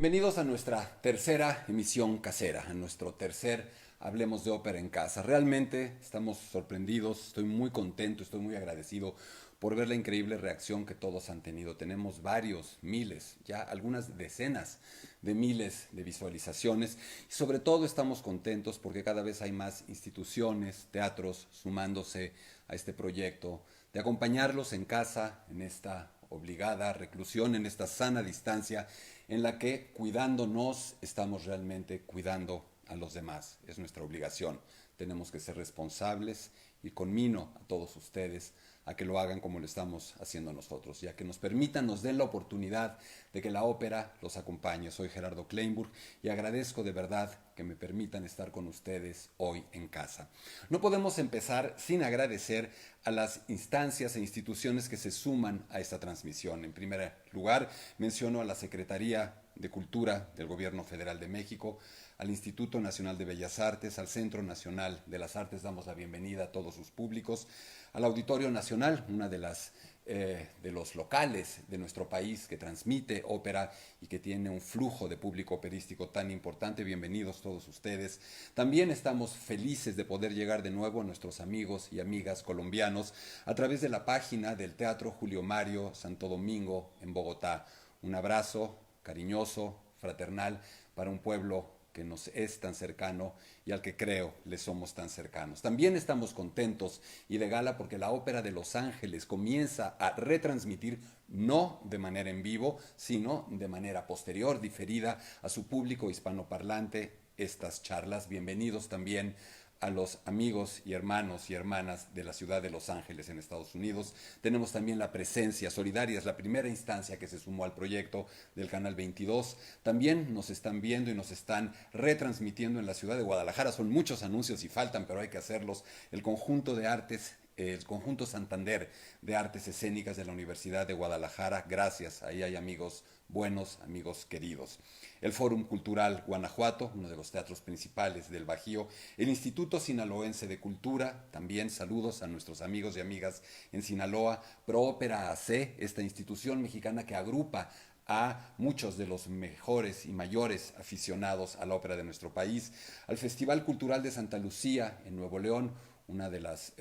Bienvenidos a nuestra tercera emisión casera, a nuestro tercer Hablemos de Ópera en Casa. Realmente estamos sorprendidos, estoy muy contento, estoy muy agradecido por ver la increíble reacción que todos han tenido. Tenemos varios, miles, ya algunas decenas de miles de visualizaciones y sobre todo estamos contentos porque cada vez hay más instituciones, teatros sumándose a este proyecto, de acompañarlos en casa, en esta obligada reclusión, en esta sana distancia en la que cuidándonos estamos realmente cuidando a los demás. Es nuestra obligación. Tenemos que ser responsables y conmino a todos ustedes a que lo hagan como lo estamos haciendo nosotros, ya que nos permitan, nos den la oportunidad de que la ópera los acompañe. Soy Gerardo Kleinburg y agradezco de verdad que me permitan estar con ustedes hoy en casa. No podemos empezar sin agradecer a las instancias e instituciones que se suman a esta transmisión. En primer lugar, menciono a la Secretaría de Cultura del Gobierno Federal de México, al Instituto Nacional de Bellas Artes, al Centro Nacional de las Artes, damos la bienvenida a todos sus públicos, al Auditorio Nacional, una de los locales de nuestro país que transmite ópera y que tiene un flujo de público operístico tan importante. Bienvenidos todos ustedes. También estamos felices de poder llegar de nuevo a nuestros amigos y amigas colombianos a través de la página del Teatro Julio Mario Santo Domingo en Bogotá. Un abrazo cariñoso, fraternal para un pueblo que nos es tan cercano y al que creo le somos tan cercanos. También estamos contentos y de gala porque la Ópera de Los Ángeles comienza a retransmitir no de manera en vivo, sino de manera posterior, diferida a su público hispanoparlante estas charlas. Bienvenidos también a los amigos y hermanos y hermanas de la ciudad de Los Ángeles en Estados Unidos. Tenemos también la presencia solidaria, es la primera instancia que se sumó al proyecto del Canal 22. También nos están viendo y nos están retransmitiendo en la ciudad de Guadalajara. Son muchos anuncios y faltan, pero hay que hacerlos. El conjunto de artes el Conjunto Santander de Artes Escénicas de la Universidad de Guadalajara. Gracias, ahí hay amigos buenos, amigos queridos. El Fórum Cultural Guanajuato, uno de los teatros principales del Bajío. El Instituto Sinaloense de Cultura, también saludos a nuestros amigos y amigas en Sinaloa. Proópera AC, esta institución mexicana que agrupa a muchos de los mejores y mayores aficionados a la ópera de nuestro país, al Festival Cultural de Santa Lucía en Nuevo León, una de las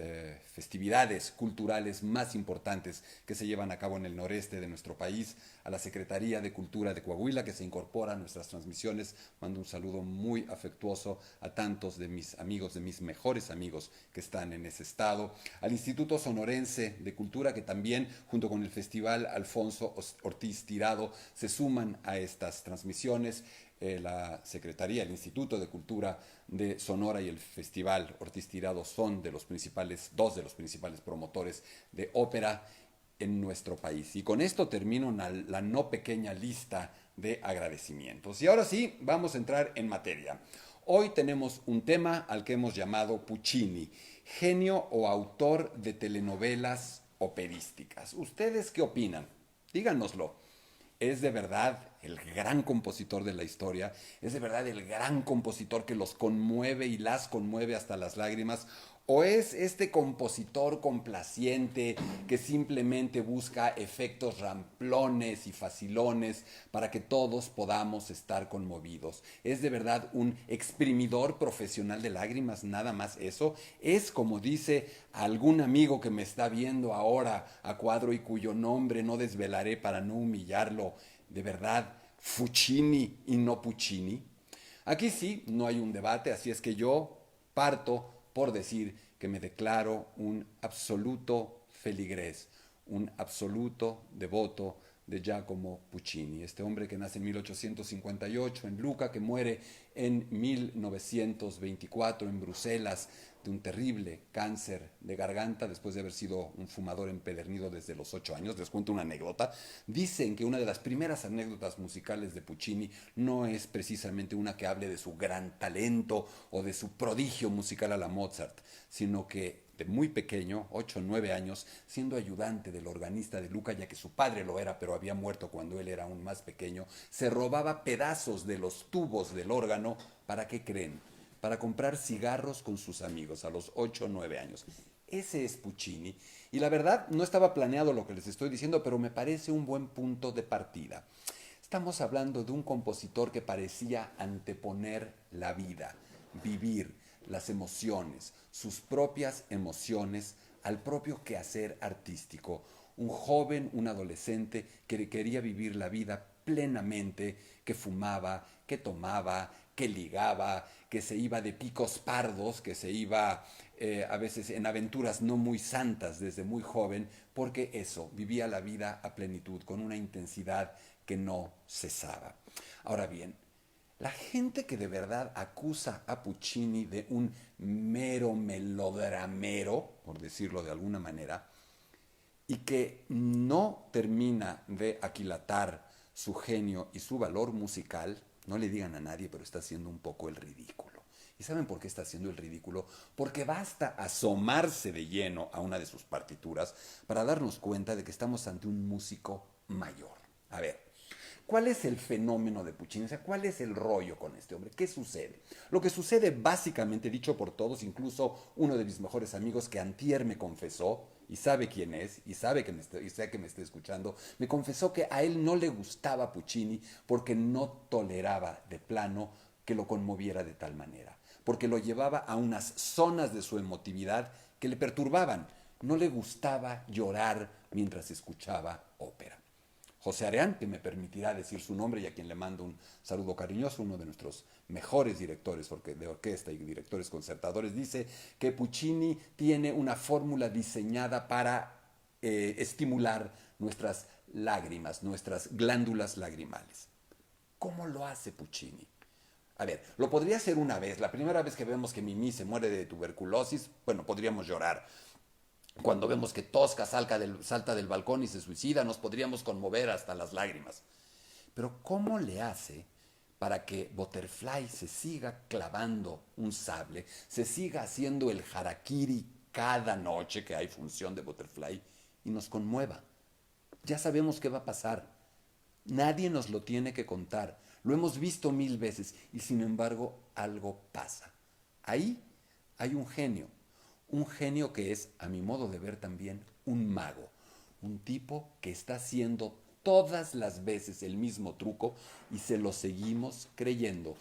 festividades culturales más importantes que se llevan a cabo en el noreste de nuestro país, a la Secretaría de Cultura de Coahuila que se incorpora a nuestras transmisiones. Mando un saludo muy afectuoso a tantos de mis amigos, de mis mejores amigos que están en ese estado, al Instituto Sonorense de Cultura que también junto con el Festival Alfonso Ortiz Tirado se suman a estas transmisiones. La Secretaría, el Instituto de Cultura de Sonora y el Festival Ortiz Tirado son dos de los principales promotores de ópera en nuestro país. Y con esto termino la no pequeña lista de agradecimientos. Y ahora sí, vamos a entrar en materia. Hoy tenemos un tema al que hemos llamado Puccini, genio o autor de telenovelas operísticas. ¿Ustedes qué opinan? Díganoslo. ¿Es de verdad el gran compositor de la historia? ¿Es de verdad el gran compositor que los conmueve y las conmueve hasta las lágrimas? ¿O es este compositor complaciente que simplemente busca efectos ramplones y facilones para que todos podamos estar conmovidos? ¿Es de verdad un exprimidor profesional de lágrimas? Nada más eso. Es como dice algún amigo que me está viendo ahora a cuadro y cuyo nombre no desvelaré para no humillarlo. ¿De verdad Fuccini y no Puccini? Aquí sí, no hay un debate, así es que yo parto por decir que me declaro un absoluto feligrés, un absoluto devoto de Giacomo Puccini, este hombre que nace en 1858 en Lucca, que muere en 1924 en Bruselas de un terrible cáncer de garganta después de haber sido un fumador empedernido desde los 8 años. Les cuento una anécdota. Dicen que una de las primeras anécdotas musicales de Puccini no es precisamente una que hable de su gran talento o de su prodigio musical a la Mozart, sino que de muy pequeño, 8 o 9 años, siendo ayudante del organista de Lucca, ya que su padre lo era, pero había muerto cuando él era aún más pequeño, se robaba pedazos de los tubos del órgano. ¿Para qué creen? Para comprar cigarros con sus amigos a los 8 o 9 años. Ese es Puccini. Y la verdad, no estaba planeado lo que les estoy diciendo, pero me parece un buen punto de partida. Estamos hablando de un compositor que parecía anteponer la vida, vivir las emociones, sus propias emociones, al propio quehacer artístico. Un joven, un adolescente que quería vivir la vida plenamente, que fumaba, que tomaba, que ligaba, que se iba de picos pardos, que se iba a veces en aventuras no muy santas desde muy joven, porque eso, vivía la vida a plenitud, con una intensidad que no cesaba. Ahora bien, la gente que de verdad acusa a Puccini de un mero melodramero, por decirlo de alguna manera, y que no termina de aquilatar su genio y su valor musical, no le digan a nadie, pero está haciendo un poco el ridículo. ¿Y saben por qué está haciendo el ridículo? Porque basta asomarse de lleno a una de sus partituras para darnos cuenta de que estamos ante un músico mayor. A ver, ¿cuál es el fenómeno de Puccini? O sea, ¿cuál es el rollo con este hombre? ¿Qué sucede? Lo que sucede básicamente, dicho por todos, incluso uno de mis mejores amigos que antier me confesó, y sabe quién es, y sabe que que me está escuchando, me confesó que a él no le gustaba Puccini porque no toleraba de plano que lo conmoviera de tal manera, porque lo llevaba a unas zonas de su emotividad que le perturbaban. No le gustaba llorar mientras escuchaba ópera. José Areán, que me permitirá decir su nombre y a quien le mando un saludo cariñoso, uno de nuestros mejores directores de orquesta y directores concertadores, dice que Puccini tiene una fórmula diseñada para estimular nuestras lágrimas, nuestras glándulas lagrimales. ¿Cómo lo hace Puccini? A ver, lo podría hacer una vez. La primera vez que vemos que Mimi se muere de tuberculosis, bueno, podríamos llorar. Cuando vemos que Tosca salta del balcón y se suicida, nos podríamos conmover hasta las lágrimas. Pero ¿cómo le hace para que Butterfly se siga clavando un sable, se siga haciendo el harakiri cada noche que hay función de Butterfly y nos conmueva? Ya sabemos qué va a pasar. Nadie nos lo tiene que contar. Lo hemos visto 1000 veces y sin embargo algo pasa. Ahí hay un genio que es, a mi modo de ver también, un mago, un tipo que está haciendo todas las veces el mismo truco y se lo seguimos creyendo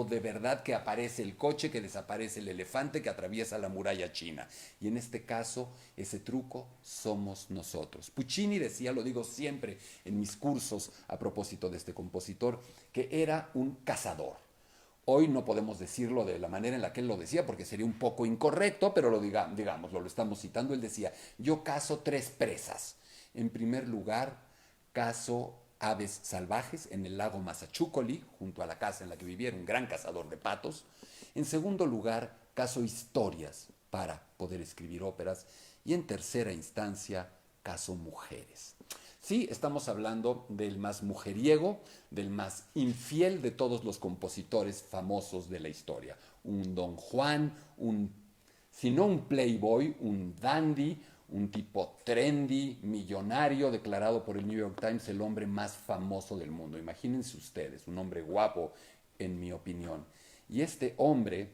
de verdad que aparece el coche, que desaparece el elefante, que atraviesa la muralla china. Y en este caso, ese truco somos nosotros. Puccini decía, lo digo siempre en mis cursos a propósito de este compositor, que era un cazador. Hoy no podemos decirlo de la manera en la que él lo decía porque sería un poco incorrecto, pero digamos, lo estamos citando. Él decía, yo cazo 3 presas. En primer lugar, cazo aves salvajes en el lago Mazachúcoli, junto a la casa en la que vivía, era un gran cazador de patos. En segundo lugar, cazo historias para poder escribir óperas. Y en tercera instancia, cazo mujeres. Sí, estamos hablando del más mujeriego, del más infiel de todos los compositores famosos de la historia. Un Don Juan, si no un playboy, un dandy, un tipo trendy, millonario, declarado por el New York Times el hombre más famoso del mundo. Imagínense ustedes, un hombre guapo, en mi opinión. Y este hombre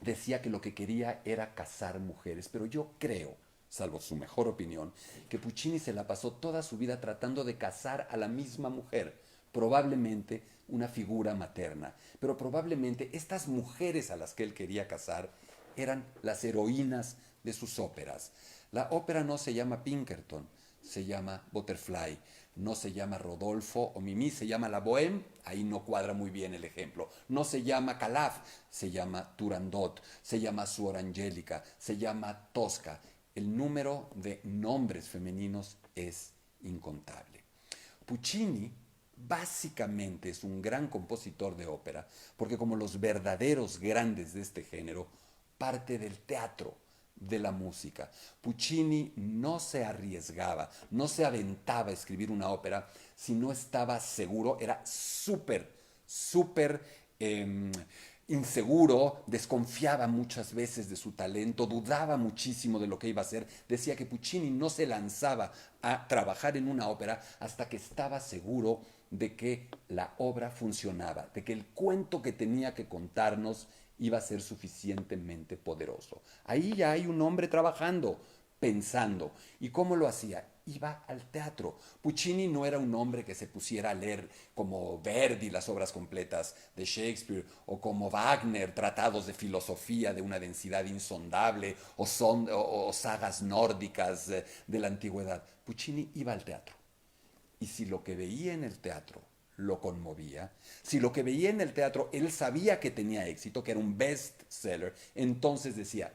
decía que lo que quería era casar mujeres, pero yo creo, salvo su mejor opinión, que Puccini se la pasó toda su vida tratando de casar a la misma mujer, probablemente una figura materna, pero probablemente estas mujeres a las que él quería casar eran las heroínas de sus óperas. La ópera no se llama Pinkerton, se llama Butterfly, no se llama Rodolfo o Mimi, se llama La Bohème, ahí no cuadra muy bien el ejemplo. No se llama Calaf, se llama Turandot, se llama Suor Angélica, se llama Tosca. El número de nombres femeninos es incontable. Puccini básicamente es un gran compositor de ópera, porque como los verdaderos grandes de este género, parte del teatro, de la música. Puccini no se arriesgaba, no se aventaba a escribir una ópera si no estaba seguro, era súper inseguro, desconfiaba muchas veces de su talento, dudaba muchísimo de lo que iba a hacer. Decía que Puccini no se lanzaba a trabajar en una ópera hasta que estaba seguro de que la obra funcionaba, de que el cuento que tenía que contarnos iba a ser suficientemente poderoso. Ahí ya hay un hombre trabajando, pensando. ¿Y cómo lo hacía? iba al teatro. Puccini no era un hombre que se pusiera a leer como Verdi las obras completas de Shakespeare o como Wagner tratados de filosofía de una densidad insondable o sagas nórdicas de la antigüedad. Puccini iba al teatro. Y si lo que veía en el teatro lo conmovía, si lo que veía en el teatro él sabía que tenía éxito, que era un bestseller, entonces decía,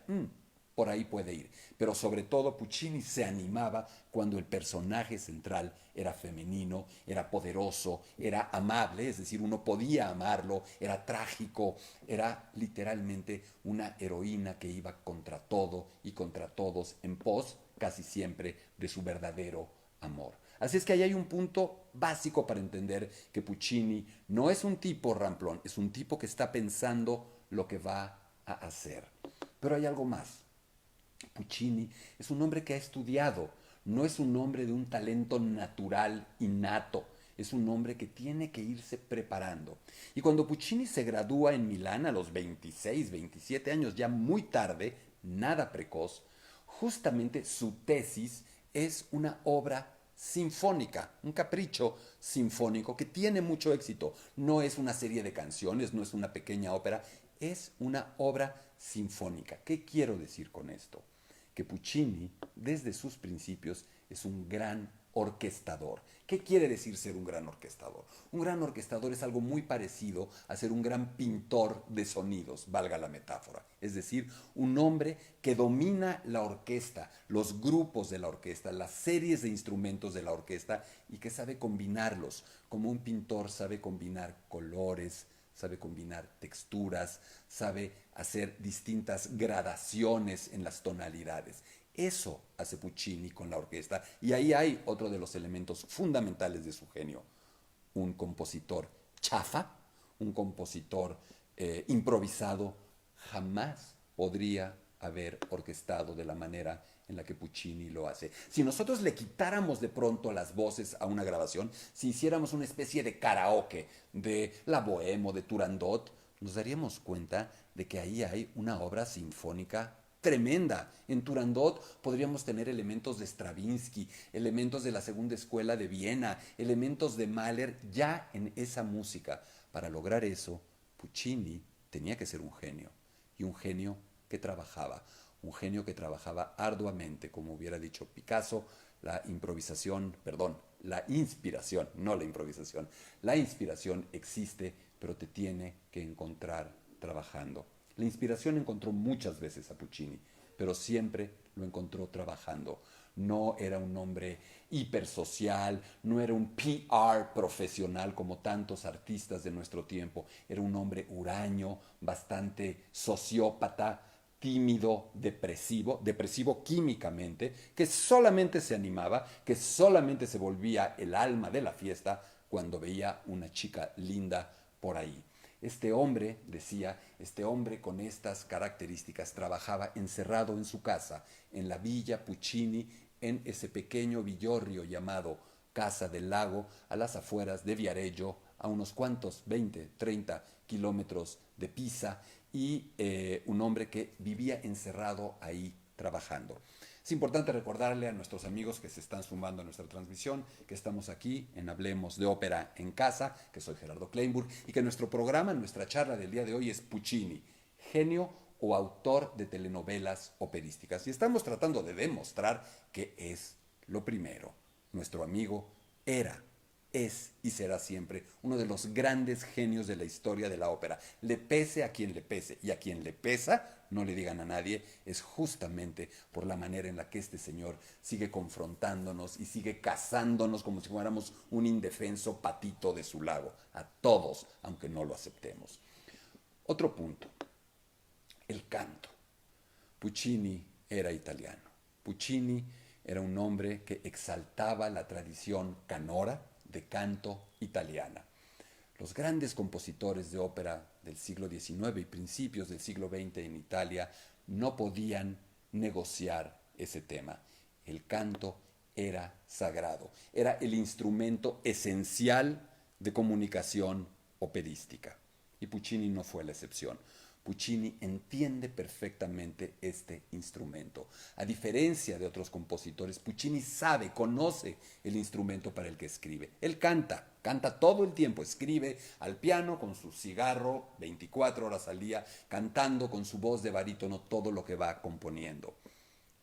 por ahí puede ir. Pero sobre todo Puccini se animaba cuando el personaje central era femenino, era poderoso, era amable, es decir, uno podía amarlo, era trágico, era literalmente una heroína que iba contra todo y contra todos en pos, casi siempre, de su verdadero amor. Así es que ahí hay un punto básico para entender que Puccini no es un tipo ramplón, es un tipo que está pensando lo que va a hacer. Pero hay algo más. Puccini es un hombre que ha estudiado, no es un hombre de un talento natural, innato, es un hombre que tiene que irse preparando. Y cuando Puccini se gradúa en Milán a los 26, 27 años, ya muy tarde, nada precoz, justamente su tesis es una obra sinfónica, un capricho sinfónico que tiene mucho éxito. No es una serie de canciones, no es una pequeña ópera, es una obra sinfónica. ¿Qué quiero decir con esto? Que Puccini, desde sus principios, es un gran orquestador. ¿Qué quiere decir ser un gran orquestador? Un gran orquestador es algo muy parecido a ser un gran pintor de sonidos, valga la metáfora. Es decir, un hombre que domina la orquesta, los grupos de la orquesta, las series de instrumentos de la orquesta y que sabe combinarlos, como un pintor sabe combinar colores, sabe combinar texturas, sabe hacer distintas gradaciones en las tonalidades. Eso hace Puccini con la orquesta y ahí hay otro de los elementos fundamentales de su genio. Un compositor chafa, un compositor improvisado, jamás podría haber orquestado de la manera en la que Puccini lo hace. Si nosotros le quitáramos de pronto las voces a una grabación, si hiciéramos una especie de karaoke de La Bohème o de Turandot, nos daríamos cuenta de que ahí hay una obra sinfónica tremenda. En Turandot podríamos tener elementos de Stravinsky, elementos de la segunda escuela de Viena, elementos de Mahler ya en esa música. Para lograr eso, Puccini tenía que ser un genio, y un genio que trabajaba, un genio que trabajaba arduamente, como hubiera dicho Picasso, la improvisación, perdón, la inspiración, no la improvisación, la inspiración existe, pero te tiene que encontrar trabajando. La inspiración encontró muchas veces a Puccini, pero siempre lo encontró trabajando. No era un hombre hipersocial, no era un PR profesional como tantos artistas de nuestro tiempo. Era un hombre huraño, bastante sociópata, tímido, depresivo químicamente, que solamente se animaba, que solamente se volvía el alma de la fiesta cuando veía una chica linda por ahí. Este hombre, decía, este hombre con estas características trabajaba encerrado en su casa, en la Villa Puccini, en ese pequeño villorrio llamado Casa del Lago, a las afueras de Viareggio, a unos cuantos, 20, 30 kilómetros de Pisa, y un hombre que vivía encerrado ahí trabajando. Es importante recordarle a nuestros amigos que se están sumando a nuestra transmisión que estamos aquí en Hablemos de Ópera en Casa, que soy Gerardo Kleinburg, y que nuestro programa, nuestra charla del día de hoy es Puccini, genio o autor de telenovelas operísticas. Y estamos tratando de demostrar que es lo primero. Nuestro amigo era, es y será siempre uno de los grandes genios de la historia de la ópera. Le pese a quien le pese y a quien le pesa, no le digan a nadie, es justamente por la manera en la que este señor sigue confrontándonos y sigue cazándonos como si fuéramos un indefenso patito de su lago, a todos, aunque no lo aceptemos. Otro punto, el canto. Puccini era italiano. Puccini era un hombre que exaltaba la tradición canora de canto italiana. Los grandes compositores de ópera del siglo XIX y principios del siglo XX en Italia no podían negociar ese tema. El canto era sagrado, era el instrumento esencial de comunicación operística. Y Puccini no fue la excepción. Puccini entiende perfectamente este instrumento. A diferencia de otros compositores, Puccini sabe, conoce el instrumento para el que escribe. Él canta, canta todo el tiempo, escribe al piano con su cigarro 24 horas al día, cantando con su voz de barítono todo lo que va componiendo.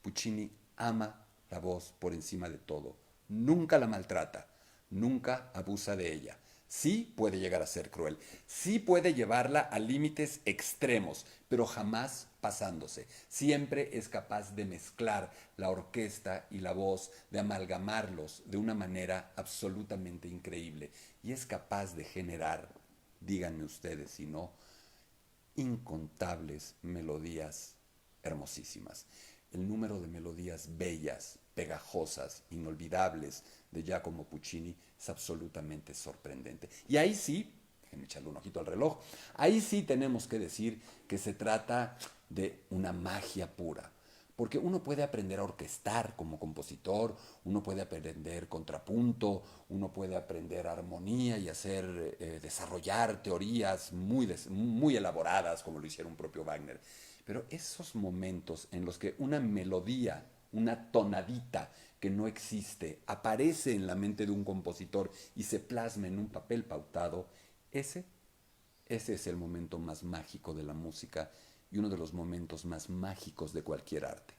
Puccini ama la voz por encima de todo. Nunca la maltrata, nunca abusa de ella. Sí puede llegar a ser cruel, sí puede llevarla a límites extremos, pero jamás pasándose. Siempre es capaz de mezclar la orquesta y la voz, de amalgamarlos de una manera absolutamente increíble. Y es capaz de generar, díganme ustedes si no, incontables melodías hermosísimas. El número de melodías bellas, pegajosas, inolvidables de Giacomo Puccini es absolutamente sorprendente. Y ahí sí, déjenme echarle un ojito al reloj, ahí sí tenemos que decir que se trata de una magia pura. Porque uno puede aprender a orquestar como compositor, uno puede aprender contrapunto, uno puede aprender armonía y hacer, desarrollar teorías muy elaboradas, como lo hicieron un propio Wagner. Pero esos momentos en los que una melodía, una tonadita que no existe, aparece en la mente de un compositor y se plasma en un papel pautado, ese, ese es el momento más mágico de la música y uno de los momentos más mágicos de cualquier arte.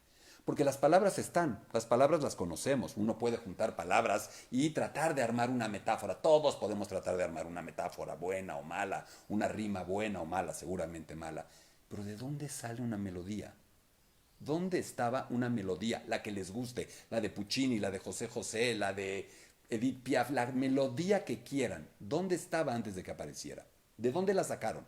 Porque las palabras están, las palabras las conocemos, uno puede juntar palabras y tratar de armar una metáfora, todos podemos tratar de armar una metáfora buena o mala, una rima buena o mala, seguramente mala, pero ¿de dónde sale una melodía? ¿Dónde estaba una melodía? La que les guste, la de Puccini, la de José José, la de Edith Piaf, la melodía que quieran. ¿Dónde estaba antes de que apareciera? ¿De dónde la sacaron?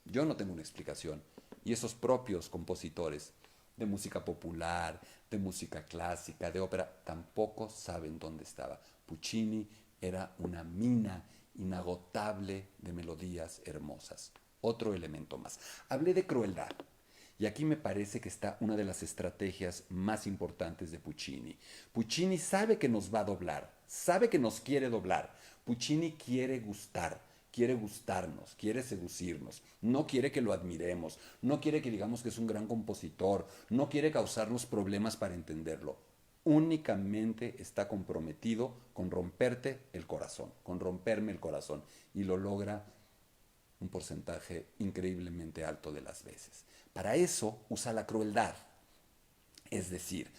Yo no tengo una explicación. Y esos propios compositores de música popular, de música clásica, de ópera, tampoco saben dónde estaba. Puccini era una mina inagotable de melodías hermosas. Otro elemento más. Hablé de crueldad. Y aquí me parece que está una de las estrategias más importantes de Puccini. Puccini sabe que nos va a doblar, sabe que nos quiere doblar. Puccini quiere gustar, quiere gustarnos, quiere seducirnos, no quiere que lo admiremos, no quiere que digamos que es un gran compositor, no quiere causarnos problemas para entenderlo. Únicamente está comprometido con romperte el corazón, con romperme el corazón. Y lo logra un porcentaje increíblemente alto de las veces. Para eso usa la crueldad. Es decir,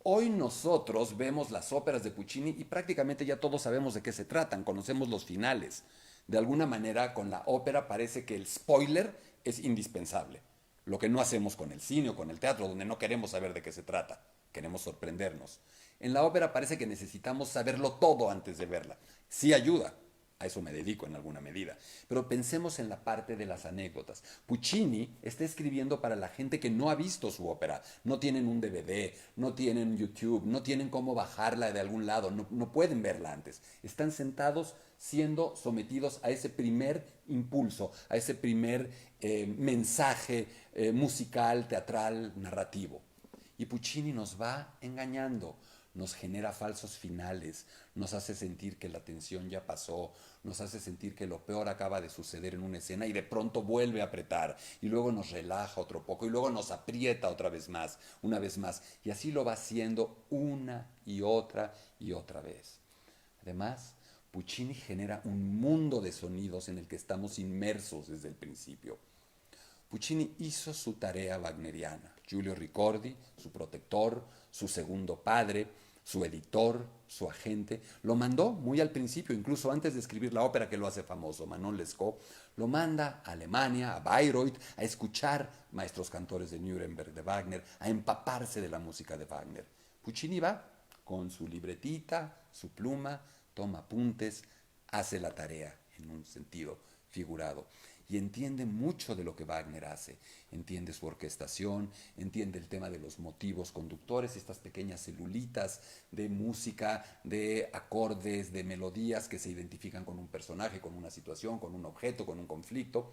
hoy nosotros vemos las óperas de Puccini y prácticamente ya todos sabemos de qué se tratan, conocemos los finales. De alguna manera con la ópera parece que el spoiler es indispensable. Lo que no hacemos con el cine o con el teatro, donde no queremos saber de qué se trata, queremos sorprendernos. En la ópera parece que necesitamos saberlo todo antes de verla. Sí ayuda, a eso me dedico en alguna medida. Pero pensemos en la parte de las anécdotas. Puccini está escribiendo para la gente que no ha visto su ópera. No tienen un DVD, no tienen YouTube, no tienen cómo bajarla de algún lado, no pueden verla antes. Están sentados siendo sometidos a ese primer impulso, a ese primer mensaje musical, teatral, narrativo. Y Puccini nos va engañando, nos genera falsos finales, nos hace sentir que la tensión ya pasó, nos hace sentir que lo peor acaba de suceder en una escena y de pronto vuelve a apretar y luego nos relaja otro poco y luego nos aprieta otra vez más, una vez más. Y así lo va haciendo una y otra vez. Además, Puccini genera un mundo de sonidos en el que estamos inmersos desde el principio. Puccini hizo su tarea wagneriana. Giulio Ricordi, su protector, su segundo padre, su editor, su agente, lo mandó muy al principio, incluso antes de escribir la ópera que lo hace famoso, Manon Lescaut, lo manda a Alemania, a Bayreuth, a escuchar maestros cantores de Nuremberg, de Wagner, a empaparse de la música de Wagner. Puccini va con su libretita, su pluma, toma apuntes, hace la tarea en un sentido figurado y entiende mucho de lo que Wagner hace. Entiende su orquestación, entiende el tema de los motivos conductores, estas pequeñas celulitas de música, de acordes, de melodías que se identifican con un personaje, con una situación, con un objeto, con un conflicto.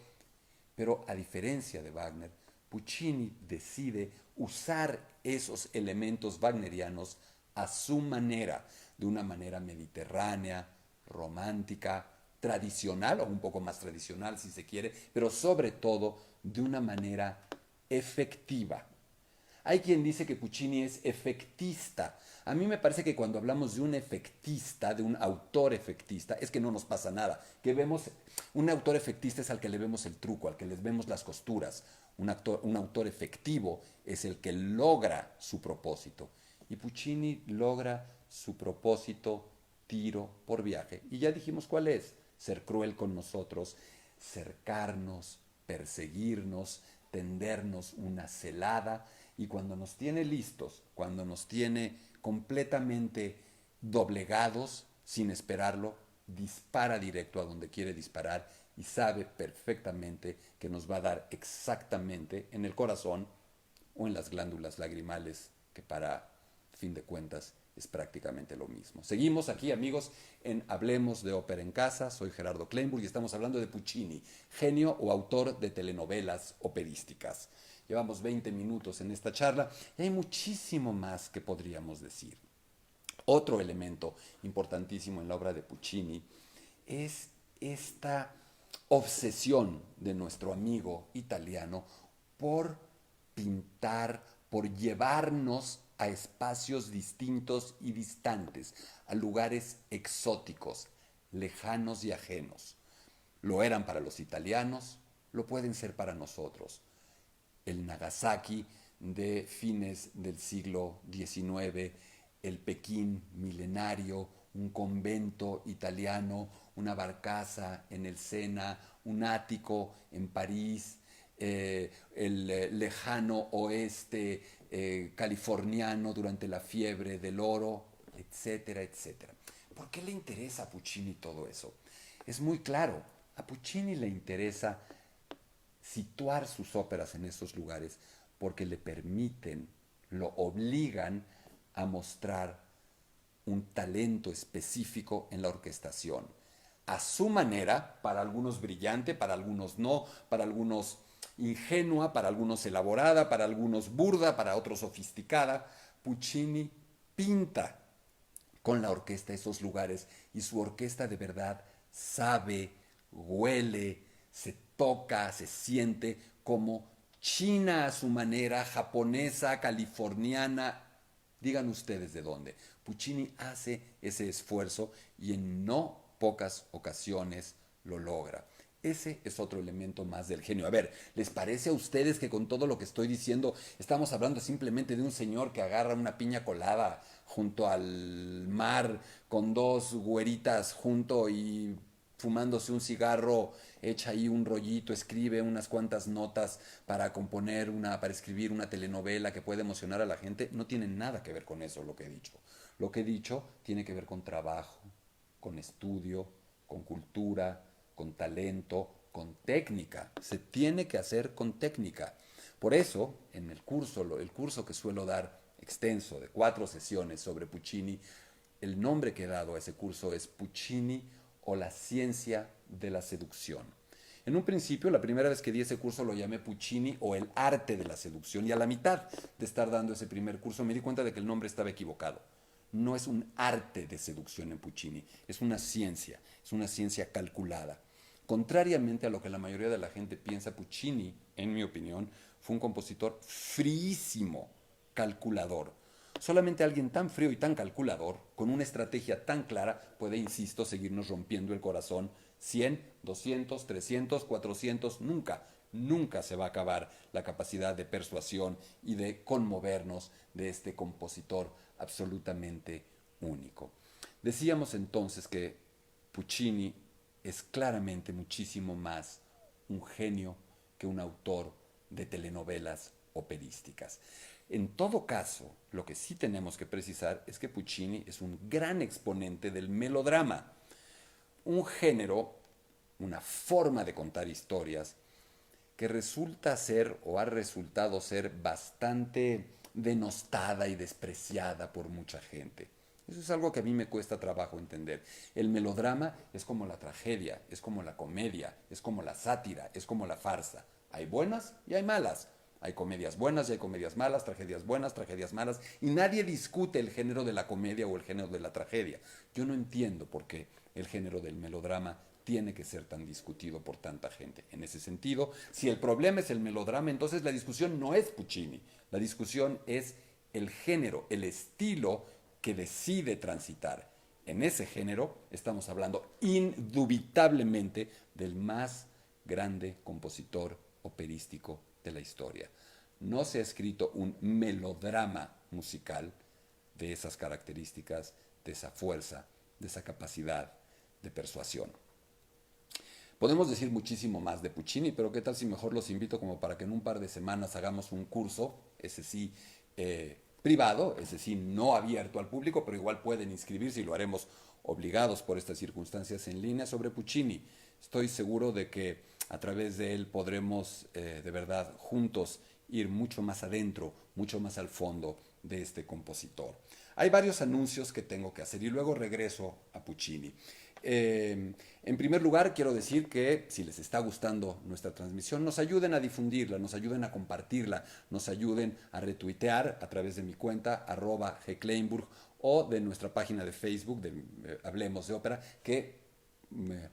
Pero a diferencia de Wagner, Puccini decide usar esos elementos wagnerianos a su manera, de una manera mediterránea, romántica, tradicional o un poco más tradicional si se quiere, pero sobre todo de una manera efectiva. Hay quien dice que Puccini es efectista. A mí me parece que cuando hablamos de un efectista, de un autor efectista, es que no nos pasa nada. Que vemos, un autor efectista es al que le vemos el truco, al que les vemos las costuras. Un autor efectivo es el que logra su propósito. Y Puccini logra su propósito tiro por viaje. Y ya dijimos cuál es. Ser cruel con nosotros, cercarnos, perseguirnos, tendernos una celada y cuando nos tiene listos, cuando nos tiene completamente doblegados, sin esperarlo, dispara directo a donde quiere disparar y sabe perfectamente que nos va a dar exactamente en el corazón o en las glándulas lagrimales, que para fin de cuentas es prácticamente lo mismo. Seguimos aquí, amigos, en Hablemos de Ópera en Casa. Soy Gerardo Kleinburg y estamos hablando de Puccini, genio o autor de telenovelas operísticas. Llevamos 20 minutos en esta charla y hay muchísimo más que podríamos decir. Otro elemento importantísimo en la obra de Puccini es esta obsesión de nuestro amigo italiano por pintar, por llevarnos a espacios distintos y distantes, a lugares exóticos, lejanos y ajenos. Lo eran para los italianos, lo pueden ser para nosotros. El Nagasaki de fines del siglo XIX, el Pekín milenario, un convento italiano, una barcaza en el Sena, un ático en París, el lejano oeste californiano durante la fiebre del oro, etcétera, etcétera. ¿Por qué le interesa a Puccini todo eso? Es muy claro, a Puccini le interesa situar sus óperas en esos lugares porque le permiten, lo obligan a mostrar un talento específico en la orquestación. A su manera, para algunos brillante, para algunos no, para algunos ingenua, para algunos elaborada, para algunos burda, para otros sofisticada. Puccini pinta con la orquesta esos lugares y su orquesta de verdad sabe, huele, se toca, se siente como china a su manera, japonesa, californiana, digan ustedes de dónde. Puccini hace ese esfuerzo y en no pocas ocasiones lo logra. Ese es otro elemento más del genio. A ver, ¿les parece a ustedes que con todo lo que estoy diciendo estamos hablando simplemente de un señor que agarra una piña colada junto al mar con dos güeritas junto y fumándose un cigarro, echa ahí un rollito, escribe unas cuantas notas para componer para escribir una telenovela que puede emocionar a la gente? No tiene nada que ver con eso lo que he dicho. Lo que he dicho tiene que ver con trabajo, con estudio, con cultura, con talento, con técnica. Se tiene que hacer con técnica. Por eso, en el curso que suelo dar extenso de 4 sesiones sobre Puccini, el nombre que he dado a ese curso es Puccini o la ciencia de la seducción. En un principio, la primera vez que di ese curso lo llamé Puccini o el arte de la seducción y a la mitad de estar dando ese primer curso me di cuenta de que el nombre estaba equivocado. No es un arte de seducción en Puccini, es una ciencia calculada. Contrariamente a lo que la mayoría de la gente piensa, Puccini, en mi opinión, fue un compositor fríísimo, calculador. Solamente alguien tan frío y tan calculador, con una estrategia tan clara, puede, insisto, seguirnos rompiendo el corazón 100, 200, 300, 400, nunca se va a acabar la capacidad de persuasión y de conmovernos de este compositor absolutamente único. Decíamos entonces que Puccini es claramente muchísimo más un genio que un autor de telenovelas operísticas. En todo caso, lo que sí tenemos que precisar es que Puccini es un gran exponente del melodrama, un género, una forma de contar historias que resulta ser o ha resultado ser bastante denostada y despreciada por mucha gente. Eso es algo que a mí me cuesta trabajo entender. El melodrama es como la tragedia, es como la comedia, es como la sátira, es como la farsa. Hay buenas y hay malas. Hay comedias buenas y hay comedias malas, tragedias buenas, tragedias malas, y nadie discute el género de la comedia o el género de la tragedia. Yo no entiendo por qué el género del melodrama tiene que ser tan discutido por tanta gente. En ese sentido, si el problema es el melodrama, entonces la discusión no es Puccini, la discusión es el género, el estilo que decide transitar. En ese género estamos hablando indubitablemente del más grande compositor operístico de la historia. No se ha escrito un melodrama musical de esas características, de esa fuerza, de esa capacidad de persuasión. Podemos decir muchísimo más de Puccini, pero qué tal si mejor los invito como para que en un par de semanas hagamos un curso, ese sí, privado, ese sí, no abierto al público, pero igual pueden inscribirse y lo haremos obligados por estas circunstancias en línea sobre Puccini. Estoy seguro de que a través de él podremos de verdad juntos ir mucho más adentro, mucho más al fondo de este compositor. Hay varios anuncios que tengo que hacer y luego regreso a Puccini. En primer lugar, quiero decir que si les está gustando nuestra transmisión, nos ayuden a difundirla, nos ayuden a compartirla, nos ayuden a retuitear a través de mi cuenta @gkleinburg o de nuestra página de Facebook de Hablemos de Ópera, que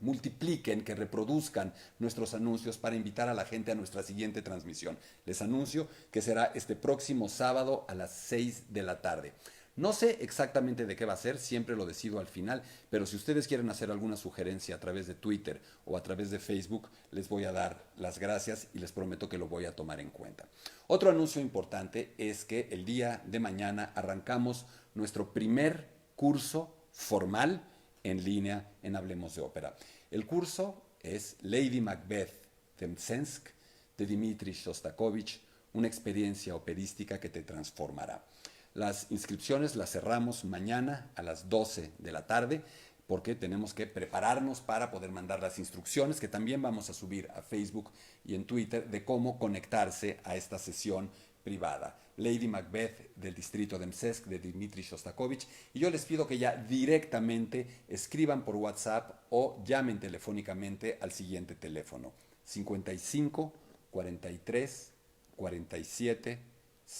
multipliquen, que reproduzcan nuestros anuncios para invitar a la gente a nuestra siguiente transmisión. Les anuncio que será este próximo sábado a las 6 de la tarde. No sé exactamente de qué va a ser, siempre lo decido al final, pero si ustedes quieren hacer alguna sugerencia a través de Twitter o a través de Facebook, les voy a dar las gracias y les prometo que lo voy a tomar en cuenta. Otro anuncio importante es que el día de mañana arrancamos nuestro primer curso formal en línea en Hablemos de Ópera. El curso es Lady Macbeth de Mtsensk de Dmitri Shostakovich, una experiencia operística que te transformará. Las inscripciones las cerramos mañana a las 12 de la tarde porque tenemos que prepararnos para poder mandar las instrucciones que también vamos a subir a Facebook y en Twitter de cómo conectarse a esta sesión privada. Lady Macbeth del distrito de Mtsensk de Dmitri Shostakovich, y yo les pido que ya directamente escriban por WhatsApp o llamen telefónicamente al siguiente teléfono 55 43 47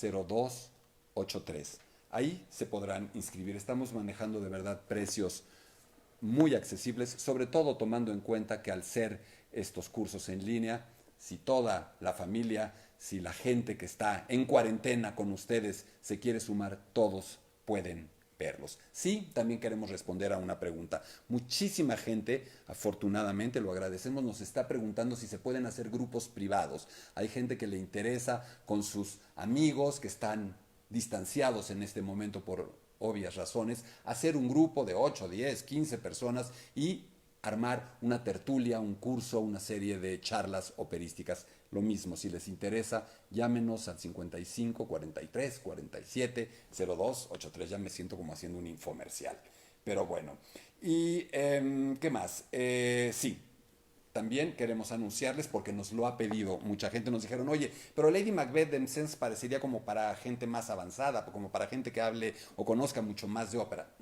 02 83. Ahí se podrán inscribir. Estamos manejando de verdad precios muy accesibles, sobre todo tomando en cuenta que al ser estos cursos en línea, si toda la familia, si la gente que está en cuarentena con ustedes se quiere sumar, todos pueden verlos. Sí, también queremos responder a una pregunta. Muchísima gente, afortunadamente, lo agradecemos, nos está preguntando si se pueden hacer grupos privados. Hay gente que le interesa con sus amigos que están distanciados en este momento por obvias razones, hacer un grupo de 8, 10, 15 personas y armar una tertulia, un curso, una serie de charlas operísticas. Lo mismo, si les interesa, llámenos al 55 43 47 02 83. Ya me siento como haciendo un infomercial. Pero bueno, y ¿qué más? Sí. También queremos anunciarles, porque nos lo ha pedido mucha gente, nos dijeron, oye, pero Lady Macbeth de Mtsensk parecería como para gente más avanzada, como para gente que hable o conozca mucho más de ópera.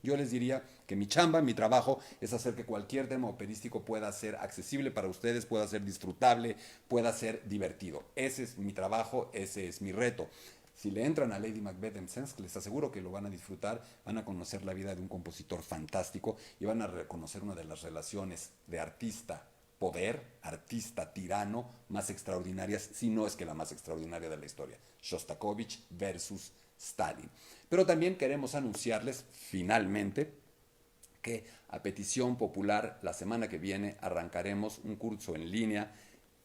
Yo les diría que mi chamba, mi trabajo, es hacer que cualquier tema operístico pueda ser accesible para ustedes, pueda ser disfrutable, pueda ser divertido. Ese es mi trabajo, ese es mi reto. Si le entran a Lady Macbeth de Mtsensk, les aseguro que lo van a disfrutar, van a conocer la vida de un compositor fantástico y van a reconocer una de las relaciones de artista poder, artista tirano, más extraordinarias, si no es que la más extraordinaria de la historia. Shostakovich versus Stalin. Pero también queremos anunciarles, finalmente, que a petición popular, la semana que viene arrancaremos un curso en línea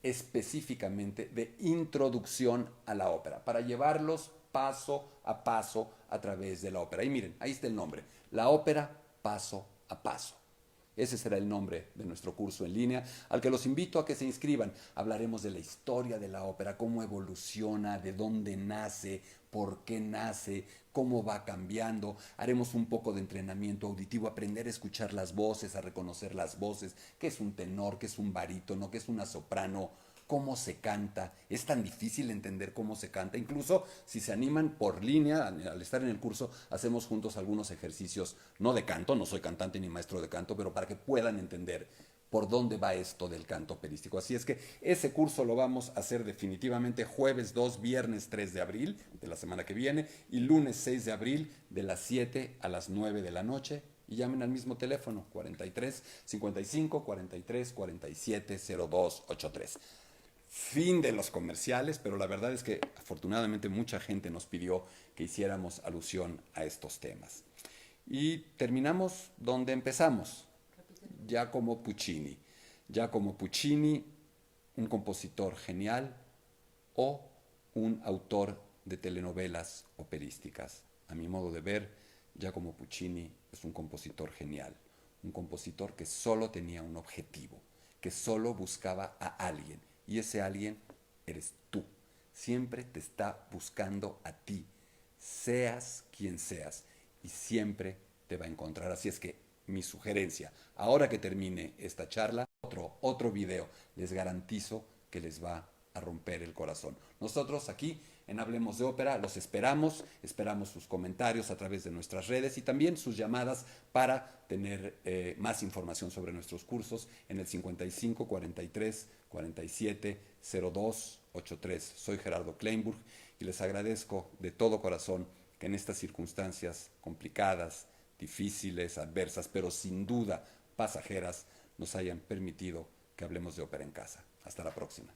específicamente de introducción a la ópera, para llevarlos paso a través de la ópera. Y miren, ahí está el nombre, la ópera paso a paso. Ese será el nombre de nuestro curso en línea, al que los invito a que se inscriban. Hablaremos de la historia de la ópera, cómo evoluciona, de dónde nace, por qué nace, cómo va cambiando. Haremos un poco de entrenamiento auditivo, aprender a escuchar las voces, a reconocer las voces, qué es un tenor, qué es un barítono, qué es una soprano, cómo se canta. Es tan difícil entender cómo se canta. Incluso si se animan por línea, al estar en el curso, hacemos juntos algunos ejercicios, no de canto, no soy cantante ni maestro de canto, pero para que puedan entender por dónde va esto del canto operístico. Así es que ese curso lo vamos a hacer definitivamente jueves 2, viernes 3 de abril de la semana que viene y lunes 6 de abril de las 7 a las 9 de la noche y llamen al mismo teléfono 43 55 43 47 02 83. Fin de los comerciales, pero la verdad es que afortunadamente mucha gente nos pidió que hiciéramos alusión a estos temas. Y terminamos donde empezamos, Giacomo Puccini. Giacomo Puccini, un compositor genial o un autor de telenovelas operísticas. A mi modo de ver, Giacomo Puccini es un compositor genial, un compositor que solo tenía un objetivo, que solo buscaba a alguien, y ese alguien eres tú. Siempre te está buscando a ti, seas quien seas, y siempre te va a encontrar. Así es que mi sugerencia, ahora que termine esta charla, otro video, les garantizo que les va a romper el corazón. Nosotros aquí en Hablemos de Ópera los esperamos sus comentarios a través de nuestras redes y también sus llamadas para tener más información sobre nuestros cursos en el 55 43 47 02 83. Soy Gerardo Kleinburg y les agradezco de todo corazón que en estas circunstancias complicadas, difíciles, adversas, pero sin duda pasajeras, nos hayan permitido que hablemos de ópera en casa. Hasta la próxima.